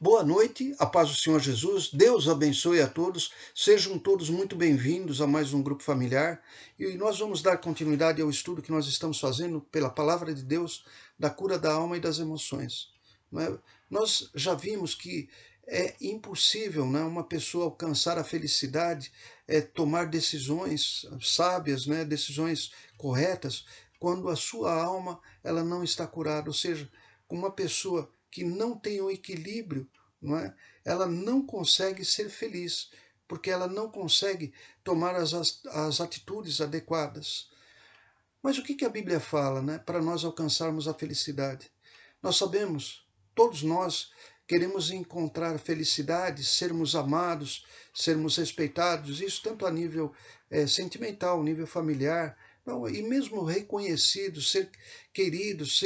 Boa noite, a paz do Senhor Jesus, Deus abençoe a todos, sejam todos muito bem-vindos a mais um grupo familiar e nós vamos dar continuidade ao estudo que nós estamos fazendo pela palavra de Deus da cura da alma e das emoções. Nós já vimos que é impossível, uma pessoa alcançar a felicidade, tomar decisões sábias, decisões corretas, quando a sua alma ela não está curada, ou seja, uma pessoa que não tem o equilíbrio, não é? Ela não consegue ser feliz, porque ela não consegue tomar as atitudes adequadas. Mas o que a Bíblia fala, para nós alcançarmos a felicidade? Nós sabemos, todos nós queremos encontrar felicidade, sermos amados, sermos respeitados, isso tanto a nível sentimental, nível familiar, não, e mesmo reconhecidos, ser queridos,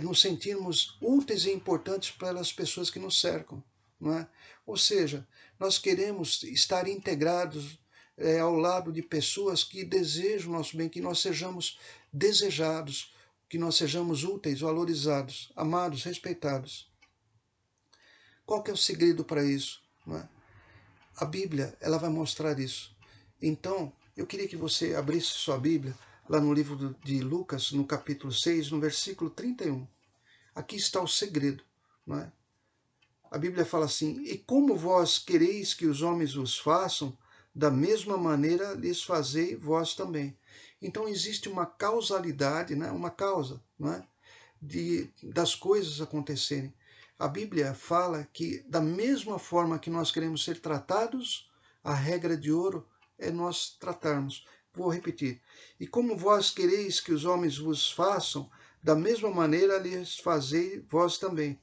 nos sentirmos úteis e importantes para as pessoas que nos cercam, não é? Ou seja, nós queremos estar integrados ao lado de pessoas que desejam o nosso bem, que nós sejamos desejados, que nós sejamos úteis, valorizados, amados, respeitados. Qual que é o segredo para isso? Não é? A Bíblia, ela vai mostrar isso. Então, eu queria que você abrisse sua Bíblia lá no livro de Lucas, no capítulo 6, no versículo 31. Aqui está o segredo, não é? A Bíblia fala assim: "E como vós quereis que os homens vos façam, da mesma maneira lhes fazei vós também." Então existe uma causalidade, uma causa, das coisas acontecerem. A Bíblia fala que da mesma forma que nós queremos ser tratados, a regra de ouro é nós tratarmos. Vou repetir. "E como vós quereis que os homens vos façam, da mesma maneira lhes fazei vós também."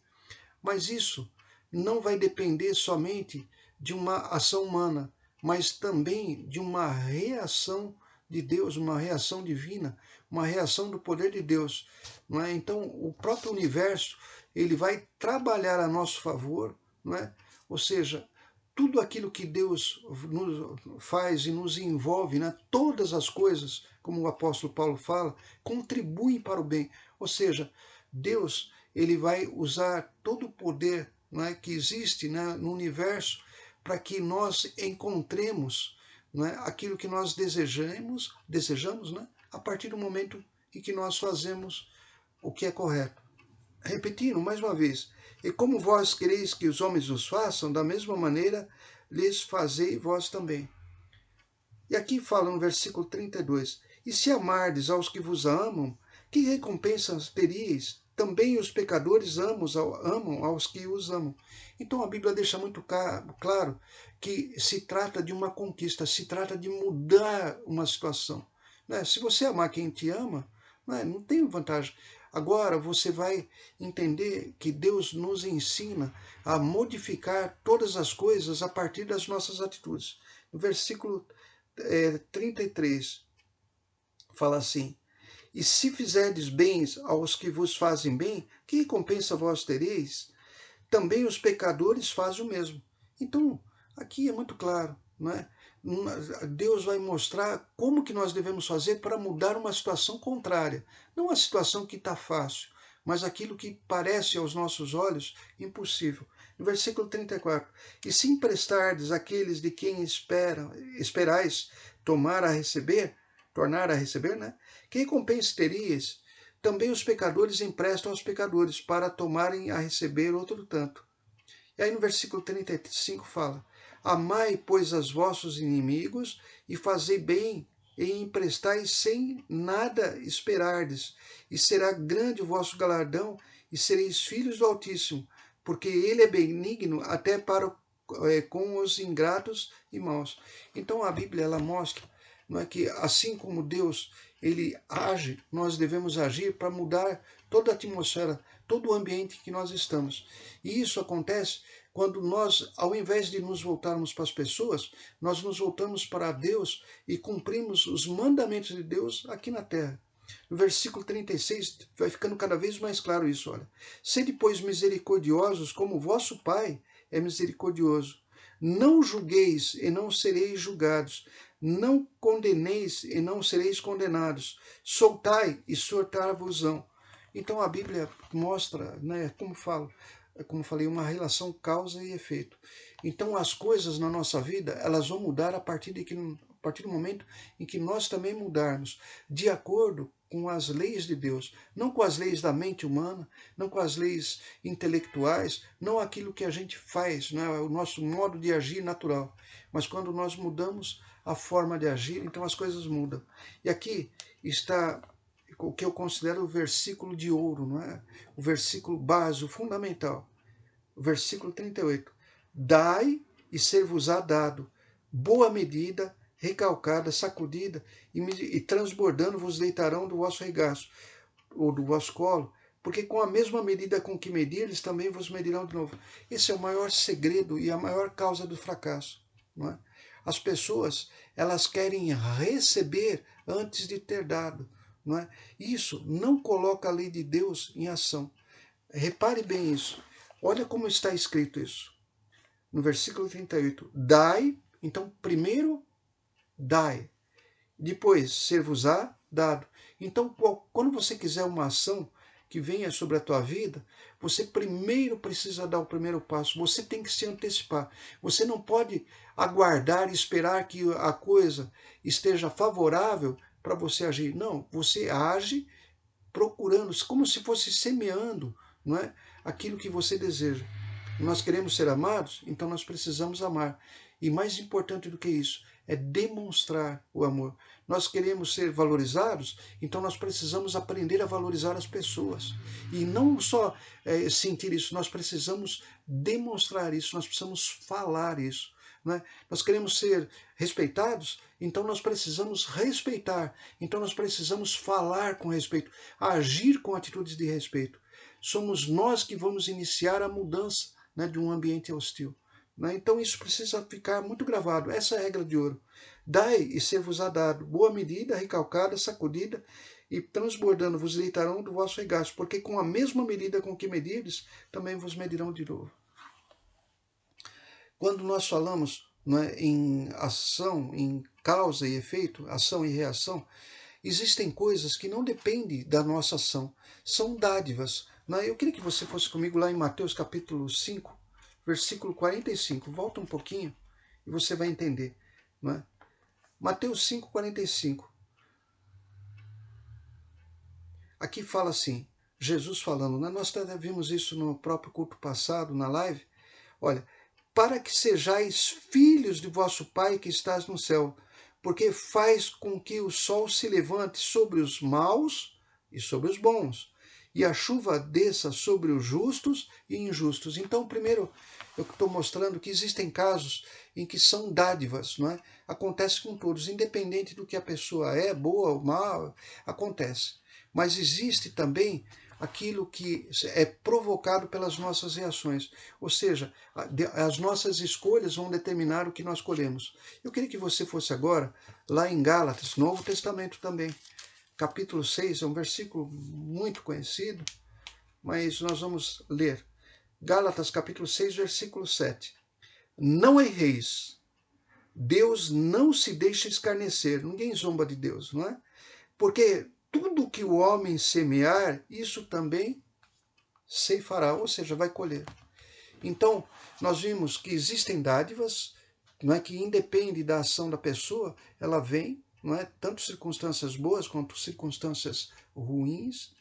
Mas isso não vai depender somente de uma ação humana, mas também de uma reação de Deus, uma reação divina, uma reação do poder de Deus. Não é? Então, o próprio universo ele vai trabalhar a nosso favor, não é? Ou seja, tudo aquilo que Deus nos faz e nos envolve, todas as coisas, como o apóstolo Paulo fala, contribuem para o bem. Ou seja, Deus ele vai usar todo o poder que existe no universo para que nós encontremos aquilo que nós desejamos a partir do momento em que nós fazemos o que é correto. Repetindo mais uma vez: "E como vós quereis que os homens os façam, da mesma maneira lhes fazei vós também." E aqui fala no versículo 32: "E se amardes aos que vos amam, que recompensas teríeis? Também os pecadores amam aos que os amam." Então a Bíblia deixa muito claro que se trata de uma conquista, se trata de mudar uma situação. Se você amar quem te ama, não tem vantagem. Agora você vai entender que Deus nos ensina a modificar todas as coisas a partir das nossas atitudes. No versículo 33 fala assim: "E se fizerdes bens aos que vos fazem bem, que recompensa vós tereis? Também os pecadores fazem o mesmo." Então, aqui é muito claro, não é? Deus vai mostrar como que nós devemos fazer para mudar uma situação contrária. Não a situação que está fácil, mas aquilo que parece aos nossos olhos impossível. No versículo 34, "E se emprestardes àqueles de quem esperais tornar a receber, que recompensa terias? Também os pecadores emprestam aos pecadores, para tomarem a receber outro tanto." E aí no versículo 35 fala: "Amai, pois, os vossos inimigos, e fazei bem, e emprestai sem nada esperardes, e será grande o vosso galardão, e sereis filhos do Altíssimo, porque ele é benigno até para com os ingratos e maus." Então a Bíblia ela mostra, não é, que assim como Deus ele age, nós devemos agir para mudar toda a atmosfera, todo o ambiente que nós estamos. E isso acontece quando nós, ao invés de nos voltarmos para as pessoas, nós nos voltamos para Deus e cumprimos os mandamentos de Deus aqui na terra. No versículo 36 vai ficando cada vez mais claro isso, olha. "Sede, pois, misericordiosos, como vosso Pai é misericordioso. Não julgueis e não sereis julgados. Não condeneis e não sereis condenados. Soltai e soltar-vos-ão." Então a Bíblia mostra, como falo, como falei, uma relação causa e efeito. Então as coisas na nossa vida, elas vão mudar a partir do momento em que nós também mudarmos, de acordo com as leis de Deus, não com as leis da mente humana, não com as leis intelectuais, não aquilo que a gente faz, né, o nosso modo de agir natural, mas quando nós mudamos a forma de agir, então as coisas mudam. E aqui está o que eu considero o versículo de ouro, não é? O versículo base, o fundamental. O versículo 38. Dai e ser-vos-á dado, boa medida, recalcada, sacudida e transbordando vos deitarão do vosso regaço, ou do vosso colo, porque com a mesma medida com que medirdes, também vos medirão de novo. Esse é o maior segredo e a maior causa do fracasso, não é? As pessoas, elas querem receber antes de ter dado, não é? Isso não coloca a lei de Deus em ação. Repare bem isso. Olha como está escrito isso. No versículo 38. Dai, então primeiro dai. Depois, ser-vos-á dado. Então, quando você quiser uma ação que venha sobre a tua vida, você primeiro precisa dar o primeiro passo. Você tem que se antecipar. Você não pode aguardar e esperar que a coisa esteja favorável para você agir. Não, você age procurando, como se fosse semeando, não é? Aquilo que você deseja. Nós queremos ser amados, então nós precisamos amar. E mais importante do que isso, é demonstrar o amor. Nós queremos ser valorizados, então nós precisamos aprender a valorizar as pessoas. E não só sentir isso, nós precisamos demonstrar isso, nós precisamos falar isso. Né? Nós queremos ser respeitados, então nós precisamos respeitar. Então nós precisamos falar com respeito, agir com atitudes de respeito. Somos nós que vamos iniciar a mudança, né, de um ambiente hostil. Né? Então isso precisa ficar muito gravado. Essa é a regra de ouro. Dai e ser-vos-á dado, boa medida, recalcada, sacudida, e transbordando vos deitarão do vosso regaço, porque com a mesma medida com que medirdes, também vos medirão de novo. Quando nós falamos, né, em ação, em causa e efeito, ação e reação, existem coisas que não dependem da nossa ação, são dádivas. Né? Eu queria que você fosse comigo lá em Mateus capítulo 5, versículo 45. Volta um pouquinho e você vai entender. Né? Mateus 5, 45. Aqui fala assim, Jesus falando, né? Nós até vimos isso no próprio culto passado, na live. Olha, para que sejais filhos de vosso Pai que estás no céu, porque faz com que o sol se levante sobre os maus e sobre os bons, e a chuva desça sobre os justos e injustos. Então, primeiro, eu estou mostrando que existem casos em que são dádivas, não é? Acontece com todos, independente do que a pessoa é, boa ou má, acontece. Mas existe também aquilo que é provocado pelas nossas reações. Ou seja, as nossas escolhas vão determinar o que nós colhemos. Eu queria que você fosse agora lá em Gálatas, Novo Testamento também. Capítulo 6, é um versículo muito conhecido, mas nós vamos ler. Gálatas, capítulo 6, versículo 7. Não erreis. Deus não se deixa escarnecer. Ninguém zomba de Deus, não é? Porque tudo que o homem semear, isso também ceifará, ou seja, vai colher. Então, nós vimos que existem dádivas, não é, que independe da ação da pessoa, ela vem, não é, tanto circunstâncias boas quanto circunstâncias ruins,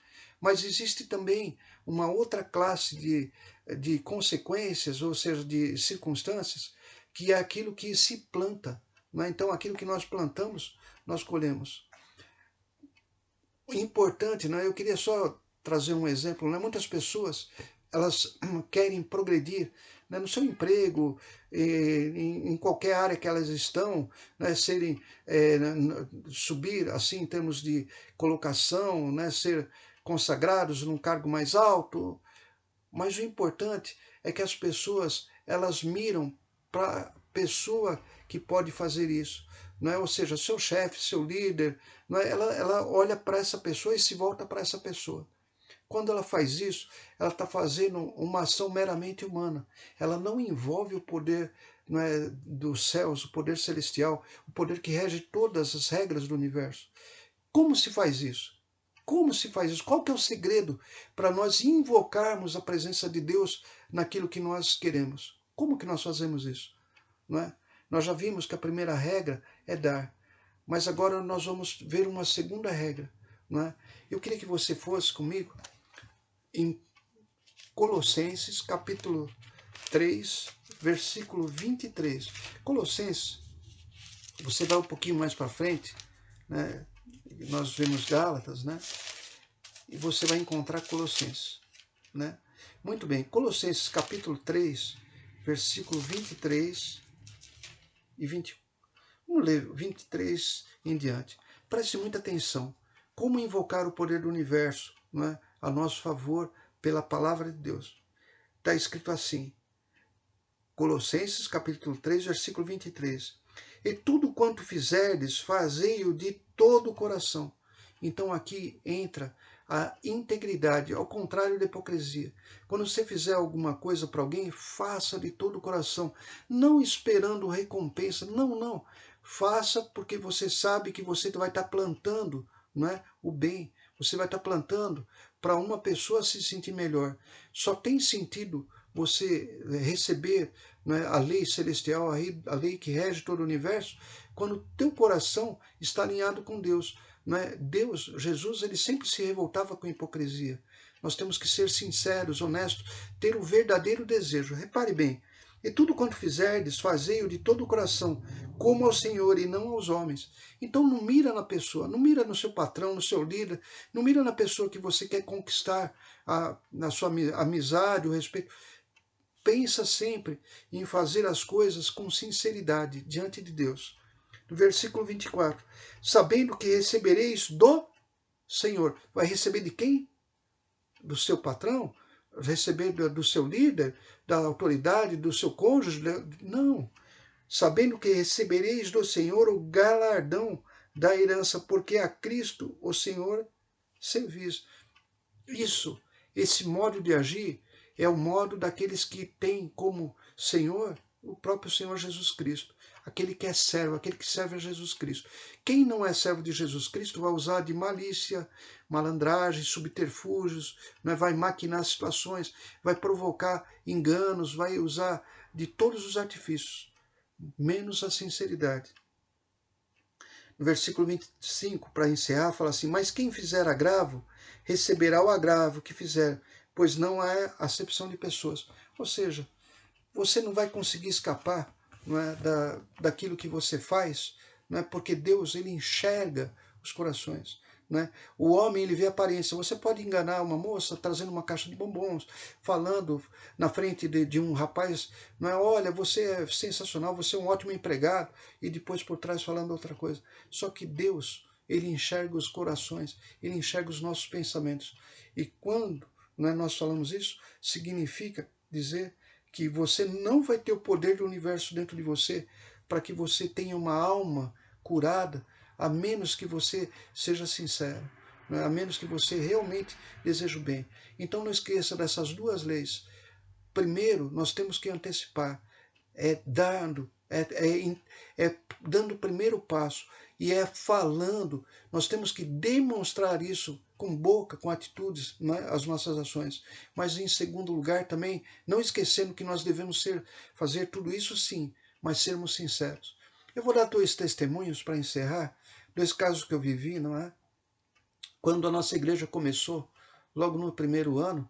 mas existe também uma outra classe de consequências, ou seja, de circunstâncias, que é aquilo que se planta. Não é? Então, aquilo que nós plantamos, nós colhemos. O importante, né, eu queria só trazer um exemplo, né, muitas pessoas elas querem progredir, né, no seu emprego, em qualquer área que elas estão, né, serem, subir assim em termos de colocação, né, ser consagrados num cargo mais alto, mas o importante é que as pessoas elas miram para a pessoa que pode fazer isso, não é? Ou seja, seu chefe, seu líder, não é? Ela olha para essa pessoa e se volta para essa pessoa. Quando ela faz isso, ela está fazendo uma ação meramente humana. Ela não envolve o poder, não é, dos céus, o poder celestial, o poder que rege todas as regras do universo. Como se faz isso? Como se faz isso? Qual que é o segredo para nós invocarmos a presença de Deus naquilo que nós queremos? Como que nós fazemos isso? Não é? Nós já vimos que a primeira regra é dar, mas agora nós vamos ver uma segunda regra. Não é? Eu queria que você fosse comigo em Colossenses, capítulo 3, versículo 23. Colossenses, você vai um pouquinho mais para frente, né? Nós vemos Gálatas, né? E você vai encontrar Colossenses, né? Muito bem, Colossenses capítulo 3, versículo 23 e 20. Vamos ler 23 em diante. Preste muita atenção. Como invocar o poder do universo, não é, a nosso favor pela palavra de Deus. Está escrito assim, Colossenses capítulo 3, versículo 23. E tudo quanto fizerdes, fazei-o de todo o coração. Então aqui entra a integridade, ao contrário da hipocrisia. Quando você fizer alguma coisa para alguém, faça de todo o coração, não esperando recompensa, não. Faça porque você sabe que você vai estar plantando, não é, o bem. Você vai estar plantando para uma pessoa se sentir melhor. Só tem sentido você receber, né, a lei celestial, a lei que rege todo o universo, quando o teu coração está alinhado com Deus. Né? Deus, Jesus, ele sempre se revoltava com a hipocrisia. Nós temos que ser sinceros, honestos, ter o verdadeiro desejo. Repare bem, e tudo quanto fizerdes, fazei-o de todo o coração, como ao Senhor e não aos homens. Então não mira na pessoa, não mira no seu patrão, no seu líder, não mira na pessoa que você quer conquistar na sua amizade, o respeito. Pensa sempre em fazer as coisas com sinceridade diante de Deus. No versículo 24, sabendo que recebereis do Senhor. Vai receber de quem? Do seu patrão? Receber do seu líder? Da autoridade? Do seu cônjuge? Não. Sabendo que recebereis do Senhor o galardão da herança, porque a Cristo, o Senhor, servis. Isso, esse modo de agir, é o modo daqueles que têm como Senhor o próprio Senhor Jesus Cristo. Aquele que é servo, aquele que serve a Jesus Cristo. Quem não é servo de Jesus Cristo vai usar de malícia, malandragem, subterfúgios, né? Vai maquinar situações, vai provocar enganos, vai usar de todos os artifícios, menos a sinceridade. No versículo 25, para encerrar, fala assim, mas quem fizer agravo, receberá o agravo que fizer, pois não há acepção de pessoas. Ou seja, você não vai conseguir escapar, não é, daquilo que você faz, não é, porque Deus, ele enxerga os corações. Né? O homem, ele vê a aparência. Você pode enganar uma moça trazendo uma caixa de bombons, falando na frente de um rapaz, não é? Olha, você é sensacional, você é um ótimo empregado, e depois por trás falando outra coisa. Só que Deus, ele enxerga os corações, ele enxerga os nossos pensamentos. E quando, não é, nós falamos isso, significa dizer que você não vai ter o poder do universo dentro de você para que você tenha uma alma curada, a menos que você seja sincero, né? A menos que você realmente deseje o bem. Então não esqueça dessas duas leis. Primeiro, nós temos que antecipar, dando o primeiro passo, e é falando, nós temos que demonstrar isso com boca, com atitudes, né, as nossas ações. Mas em segundo lugar também, não esquecendo que nós devemos fazer tudo isso sim, mas sermos sinceros. Eu vou dar dois testemunhos para encerrar, dois casos que eu vivi, não é? Quando a nossa igreja começou, logo no primeiro ano,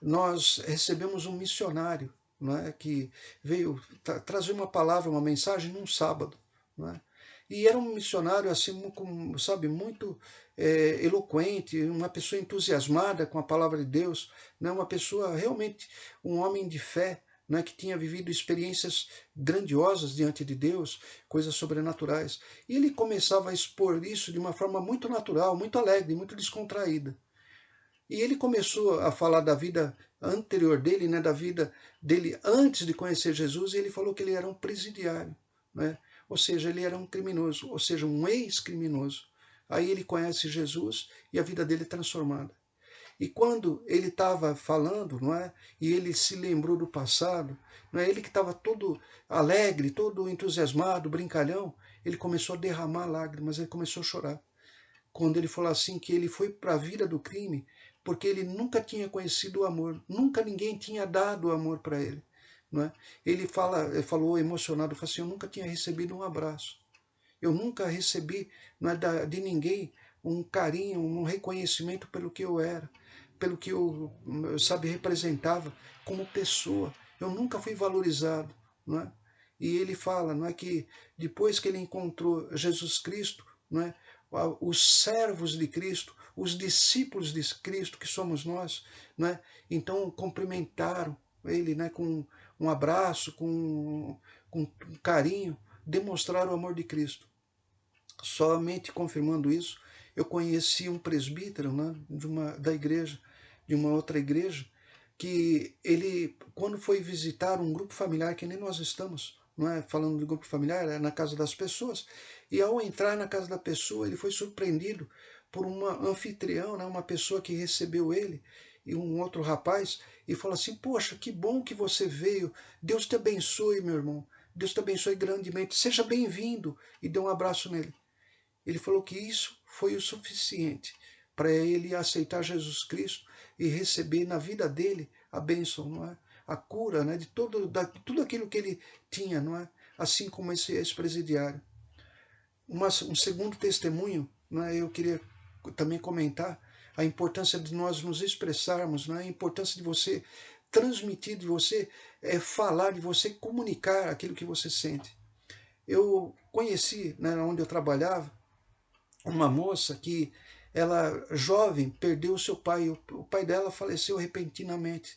nós recebemos um missionário, não é, que veio trazer uma palavra, uma mensagem num sábado, não é? E era um missionário assim, sabe, muito eloquente, uma pessoa entusiasmada com a palavra de Deus, né? Uma pessoa realmente, um homem de fé, né? Que tinha vivido experiências grandiosas diante de Deus, coisas sobrenaturais. E ele começava a expor isso de uma forma muito natural, muito alegre, muito descontraída. E ele começou a falar da vida anterior dele, né, da vida dele antes de conhecer Jesus, e ele falou que ele era um presidiário, né? Ou seja, ele era um criminoso, ou seja, um ex-criminoso. Aí ele conhece Jesus e a vida dele é transformada. E quando ele estava falando, não é? E ele se lembrou do passado, não é? Ele que estava todo alegre, todo entusiasmado, brincalhão, ele começou a derramar lágrimas, ele começou a chorar. quando ele falou assim que ele foi para a vida do crime porque ele nunca tinha conhecido o amor, nunca ninguém tinha dado o amor para ele, não é? Ele falou emocionado, falou assim, eu nunca tinha recebido um abraço, eu nunca recebi, não é, de ninguém um carinho, um reconhecimento pelo que eu era, pelo que eu, sabe, representava como pessoa. Eu nunca fui valorizado, não é? E ele fala, não é, que depois que ele encontrou Jesus Cristo, não é, os servos de Cristo, os discípulos de Cristo que somos nós, não é? Então cumprimentaram ele, né, com um abraço, com carinho, demonstraram o amor de Cristo. Somente confirmando isso, eu conheci um presbítero, né, da igreja, de uma outra igreja, que ele, quando foi visitar um grupo familiar, que nem nós estamos, não é, falando de grupo familiar, é na casa das pessoas, e ao entrar na casa da pessoa, ele foi surpreendido por uma anfitriã, né, uma pessoa que recebeu ele, e um outro rapaz, e falou assim, poxa, que bom que você veio, Deus te abençoe, meu irmão, Deus te abençoe grandemente, seja bem-vindo, e deu um abraço nele. Ele falou que isso foi o suficiente para ele aceitar Jesus Cristo e receber na vida dele a bênção, não é? A cura, né, de tudo aquilo que ele tinha, não é? Assim como esse ex-presidiário. Um segundo testemunho, né, eu queria também comentar a importância de nós nos expressarmos, né, a importância de você transmitir, de você falar, de você comunicar aquilo que você sente. Eu conheci, né, onde eu trabalhava, uma moça que ela, jovem, perdeu o seu pai. O pai dela faleceu repentinamente.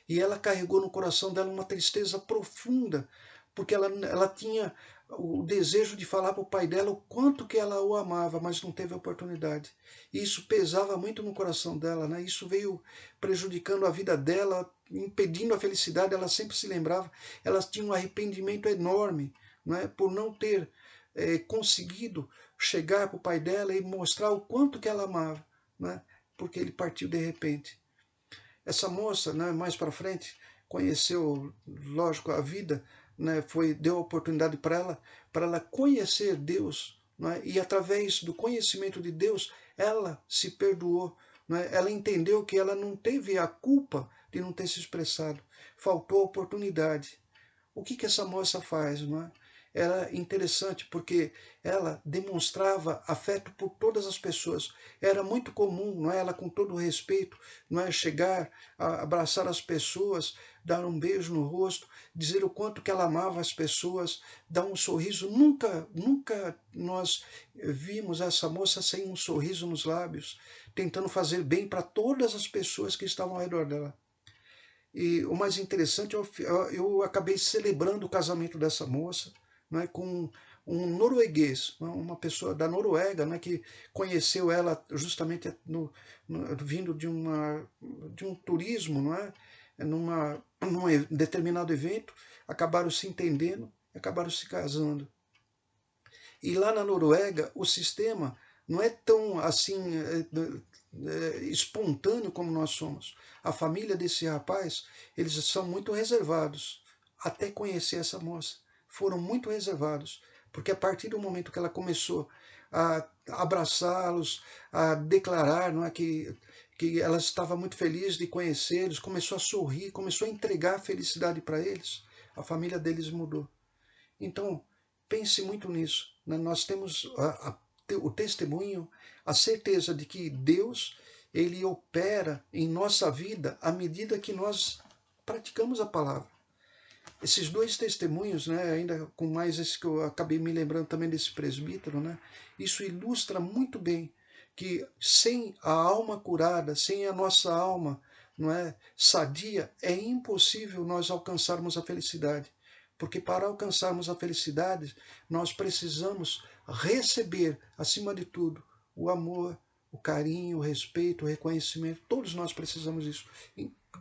E ela carregou no coração dela uma tristeza profunda, porque ela tinha o desejo de falar para o pai dela o quanto que ela o amava, mas não teve a oportunidade. E isso pesava muito no coração dela, né? Isso veio prejudicando a vida dela, impedindo a felicidade. Ela sempre se lembrava, ela tinha um arrependimento enorme, não é? Por não ter conseguido chegar para o pai dela e mostrar o quanto que ela amava, né? Porque ele partiu de repente. Essa moça, né, mais para frente, conheceu, lógico, a vida, né, deu a oportunidade para ela conhecer Deus, né, e através do conhecimento de Deus, ela se perdoou, né, ela entendeu que ela não teve a culpa de não ter se expressado, faltou a oportunidade. O que essa moça faz, não é? Era interessante porque ela demonstrava afeto por todas as pessoas. Era muito comum, não é? Ela, com todo o respeito, não é, chegar, abraçar as pessoas, dar um beijo no rosto, dizer o quanto que ela amava as pessoas, dar um sorriso. Nunca nós vimos essa moça sem um sorriso nos lábios, tentando fazer bem para todas as pessoas que estavam ao redor dela. E o mais interessante, eu acabei celebrando o casamento dessa moça, né, com um norueguês, uma pessoa da Noruega, né, que conheceu ela justamente vindo de um turismo, não é? Num determinado evento, acabaram se entendendo, acabaram se casando. E lá na Noruega, o sistema não é tão assim espontâneo como nós somos. A família desse rapaz, eles são muito reservados, até conhecer essa moça. Foram muito reservados, porque a partir do momento que ela começou a abraçá-los, a declarar, não é, que ela estava muito feliz de conhecê-los, começou a sorrir, começou a entregar felicidade para eles, a família deles mudou. Então, pense muito nisso, né? Nós temos o testemunho, a certeza de que Deus, ele opera em nossa vida à medida que nós praticamos a palavra. Esses dois testemunhos, né, ainda com mais esse que eu acabei me lembrando também desse presbítero, né, isso ilustra muito bem que sem a alma curada, sem a nossa alma, não é, sadia, é impossível nós alcançarmos a felicidade. Porque para alcançarmos a felicidade, nós precisamos receber, acima de tudo, o amor, o carinho, o respeito, o reconhecimento. Todos nós precisamos disso.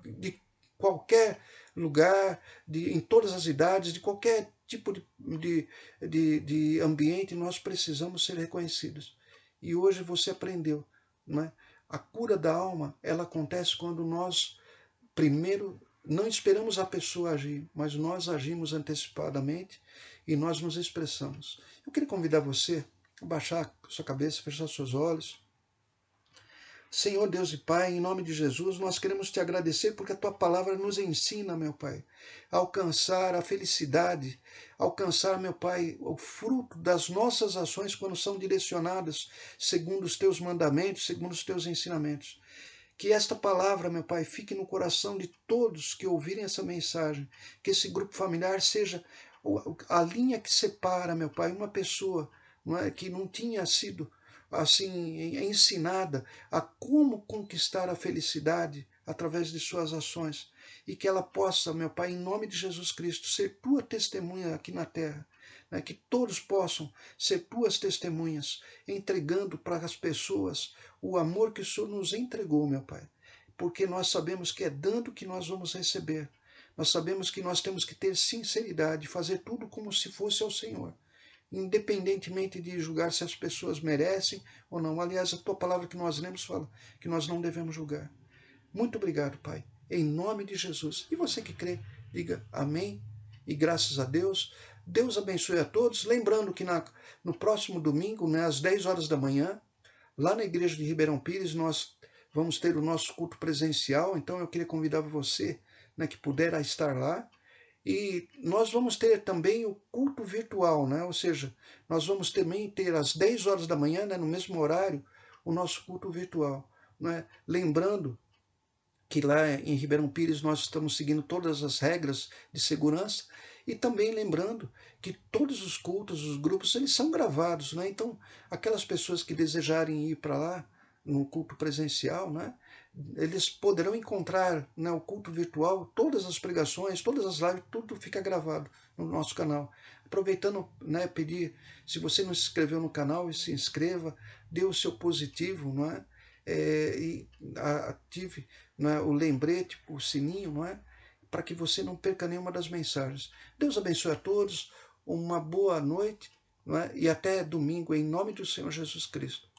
De qualquer lugar, em todas as idades, de qualquer tipo de ambiente, nós precisamos ser reconhecidos. E hoje você aprendeu, não é? A cura da alma, ela acontece quando nós, primeiro, não esperamos a pessoa agir, mas nós agimos antecipadamente e nós nos expressamos. Eu queria convidar você a baixar sua cabeça, fechar seus olhos. Senhor Deus e Pai, em nome de Jesus, nós queremos te agradecer porque a tua palavra nos ensina, meu Pai, a alcançar a felicidade, alcançar, meu Pai, o fruto das nossas ações quando são direcionadas segundo os teus mandamentos, segundo os teus ensinamentos. Que esta palavra, meu Pai, fique no coração de todos que ouvirem essa mensagem. Que esse grupo familiar seja a linha que separa, meu Pai, uma pessoa, não é, que não tinha sido assim ensinada a como conquistar a felicidade através de suas ações, e que ela possa, meu Pai, em nome de Jesus Cristo, ser tua testemunha aqui na terra, né? Que todos possam ser tuas testemunhas, entregando para as pessoas o amor que o Senhor nos entregou, meu Pai, porque nós sabemos que é dando que nós vamos receber. Nós sabemos que nós temos que ter sinceridade, fazer tudo como se fosse ao Senhor, independentemente de julgar se as pessoas merecem ou não. Aliás, a tua palavra que nós lemos fala que nós não devemos julgar. Muito obrigado, Pai, em nome de Jesus. E você que crê, diga amém e graças a Deus. Deus abençoe a todos. Lembrando que no próximo domingo, né, às 10 horas da manhã, lá na igreja de Ribeirão Pires, nós vamos ter o nosso culto presencial. Então eu queria convidar você, né, que puder, a estar lá. E nós vamos ter também o culto virtual, né? Ou seja, nós vamos também ter às 10 horas da manhã, né, no mesmo horário, o nosso culto virtual, né? Lembrando que lá em Ribeirão Pires nós estamos seguindo todas as regras de segurança, e também lembrando que todos os cultos, os grupos, eles são gravados, né? Então, aquelas pessoas que desejarem ir para lá, no culto presencial, né, eles poderão encontrar, né, o culto virtual, todas as pregações, todas as lives, tudo fica gravado no nosso canal. Aproveitando, né, pedir, se você não se inscreveu no canal, se inscreva, dê o seu positivo, não é? E ative, não é, o lembrete, o sininho, não é? Para que você não perca nenhuma das mensagens. Deus abençoe a todos, uma boa noite, não é? E até domingo, em nome do Senhor Jesus Cristo.